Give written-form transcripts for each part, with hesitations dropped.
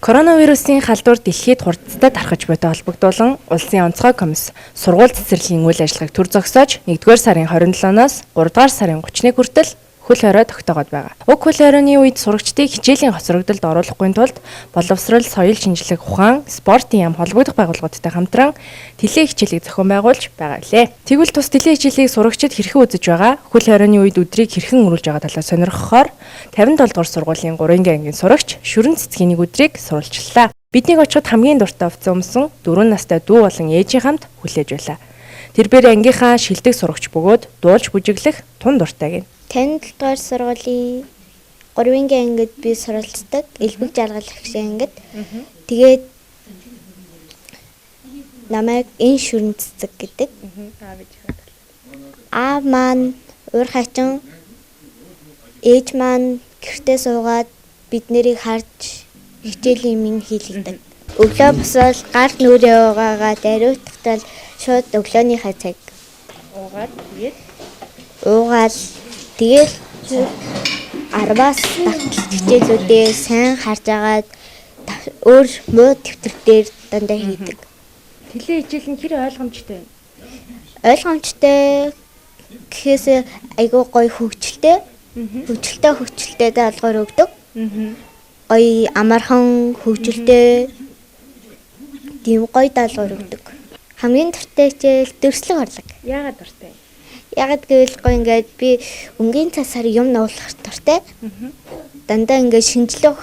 Коронавирусын халдвар дэлхийд хурдтай тархаж буйтай холбогдуулан улсын онцгой комисс сургууль цэцэрлэгийн үйл ажиллагааг төр зогсоож 1-р сарын 27-наас 3-р сарын 31-ний хүртэл хөл хорой тогтоогод байгаа. Уг хөл хоройны үед сурагчдыг хичээлийн хоцрогдолд оруулахгүй тулд боловсрол, соёл шинжлэх ухаан, спортын яам холбогдох байгууллагуудтай хамтран теле хичээлийг зохион байгуулж байгаа лээ. Тэгвэл тус теле хичээлийг сурагчид хэрхэн үзэж байгаа, хөл хоройны үед өдрийг хэрхэн өнгөрүүлж байгаа талаар сонирхохоор 57 дугаар сургуулийн 3-р ангийн сурагч Шүрэн цэцгийн нэг өдрийг сурвалжлаа. Биднийг очиход хамгийн дуртай хувцас өмсөн 4 настай дүү болон ээжийн хамт хүлээж байлаа. Тэрээр ангийнхаа шилдэг сурагч бөгөөд дуулж бүжиглэх тун дуртай гэнэ. 57 дугаар сургуулийн 3-р ангид би суралцдаг. Элбэг жаргал агшин ангид. Тэгээд намайг энэ Шүрэн цэцэг гэдэг. Аа маань уур хачин, ээж маань гэртээ суугаад бид нарыг харж хичээлийн минь хийлгдэг. Өглөө босоод гар нүрээ угаагаад ариутгатал шууд өглөөнийхөө цаг уугаад тэгээд 10-аас татал хичээлүүдээ сайн харж агаад өөр муу дэвтэр дээр дандаа хийдэг. Теле хичээл нь хэр ойлгомжтой вэ? Ойлгомжтой гэхээс айгүй гоё хөгжилтэй. Хөгжилтэй даалгавар өгдөг. Гоё амархан хөгжилтэй тийм гоё даалгавар өгдөг. Хамгийн дуртай хичээл дөрслөг орлог. Яагаад дуртай? Ягаад гэвэл гоё ингээд би өнгийн цасаар юм нуулах дуртай. Дандаа ингээд шинжлэх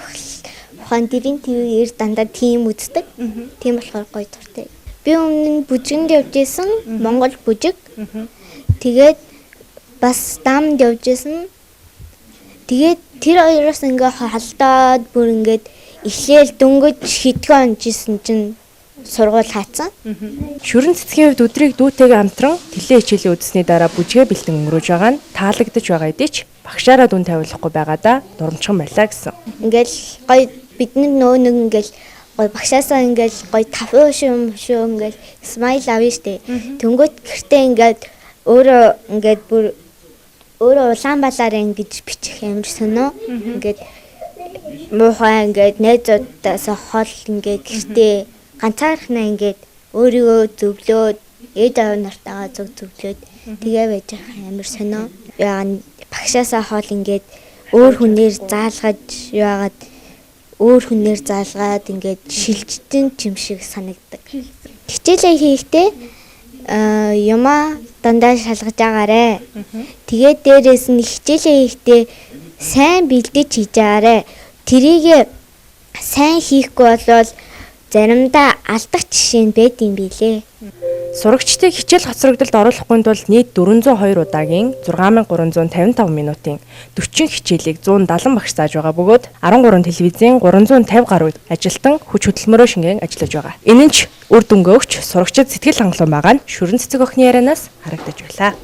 ухаан дэрийн твээр дандаа тийм үздэг. Тийм болохоор гоё дуртай. Би өмнө нь бүжигэнд явж исэн, Монгол бүжиг. Тэгээд бас дамд явж исэн. Тэгээд тэр хоёроос ингээ халдаад бүр ингээд эхлээл дөнгөж хитгэн онжсэн чинь сургууль хаацсан. Шүрэн цэцгийн хувьд өдрийг дүүтэйгээ хамтран теле хичээлийн үзсний дараа бүжгээ бэлтэн өнгөрөөж байгаа нь таалагдж байгаа хэдий ч багшаараа дүн тавиулахгүй байгаадаа дурамчхан байлаа гэсэн. Ингээл гоё бидний нөө нэг ингээл гоё багшаасаа ингээл гоё тавуу шүү ингээл смайл авна штэ. Тэнгүүт гэртээ ингээд өөрөө ингээд бүр өөрөө Улаанбаатар ингэж бичих юм сонио. Ингээд муухай ингээд найзуудаас хол ингээд гэртээ ганцаархнаа ингээд өөрийгөө зөвлөөд ээж аав нартайгаа зөвлөөд тэгээ байж амар сонио. Яа багшаасаа хол ингээд өөр хүнээр заалгаж яагаад өөр хүнээр заалгаад ингээд шилжтэн юм шиг санагддаг. Хичээлээ хийхдээ юмаа дандаа шалгаж агаарэ. Тэгээд дээрээс нь хичээлээ хийхдээ сайн бэлдэж хийж агаарэ. Тэрийг сайн хийхгүй болвол заримдаа алдах жишээ нь байд юм билээ. Сурагчдыг хичээл хоцрогдолд оруулахгүй тулд нийт 402 удаагийн 6355 минутын 40 хичээлийг 170 багш зааж байгаа бөгөөд 13 телевизийн 350 гаруй ажилтан хүч хөдөлмөрөөр шингэн ажиллаж байгаа. Энэ нь ч үр дүнгээ өгч сурагчид сэтгэл хангалуун байгаа нь Шүрэн цэцэг охины ярианаас харагдаж байлаа.